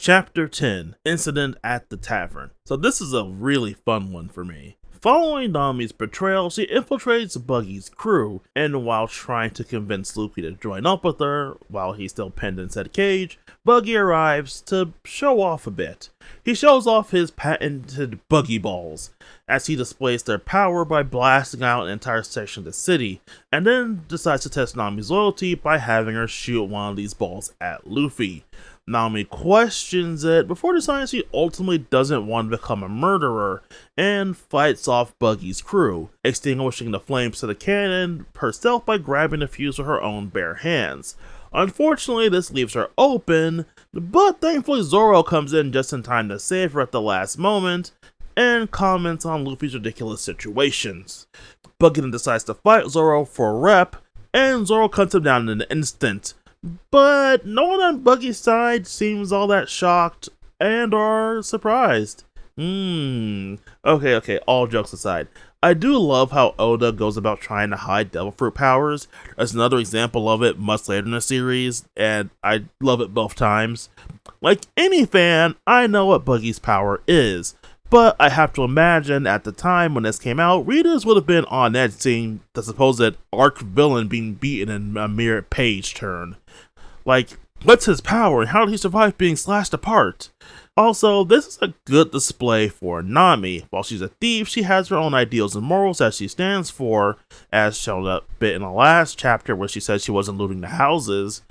Chapter 10, Incident at the Tavern. So this is a really fun one for me. Following Nami's betrayal, she infiltrates Buggy's crew, and while trying to convince Luffy to join up with her, while he's still penned in said cage, Buggy arrives to show off a bit. He shows off his patented Buggy Balls, as he displays their power by blasting out an entire section of the city, and then decides to test Nami's loyalty by having her shoot one of these balls at Luffy. Nami questions it before deciding she ultimately doesn't want to become a murderer and fights off Buggy's crew, extinguishing the flames to the cannon herself by grabbing the fuse with her own bare hands. Unfortunately, this leaves her open, but thankfully Zoro comes in just in time to save her at the last moment and comments on Luffy's ridiculous situations. Buggy then decides to fight Zoro for a rep, and Zoro cuts him down in an instant. But no one on Buggy's side seems all that shocked and are surprised. Okay, all jokes aside. I do love how Oda goes about trying to hide Devil Fruit powers. There's another example of it much later in the series, and I love it both times. Like any fan, I know what Buggy's power is, but I have to imagine at the time when this came out, readers would have been on edge seeing the supposed arch villain being beaten in a mere page turn. Like, what's his power and how did he survive being slashed apart? Also, this is a good display for Nami. While she's a thief, she has her own ideals and morals that she stands for, as shown a bit in the last chapter where she said she wasn't looting the houses.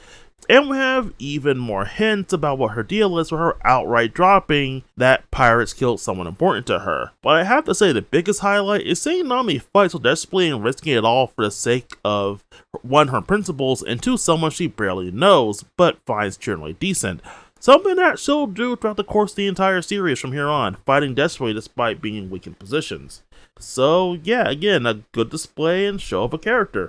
And we have even more hints about what her deal is with her outright dropping that pirates killed someone important to her. But I have to say the biggest highlight is seeing Nami fight so desperately and risking it all for the sake of, one, her principles, and two, someone she barely knows, but finds generally decent. Something that she'll do throughout the course of the entire series from here on, fighting desperately despite being in weakened positions. So yeah, again, a good display and show of a character.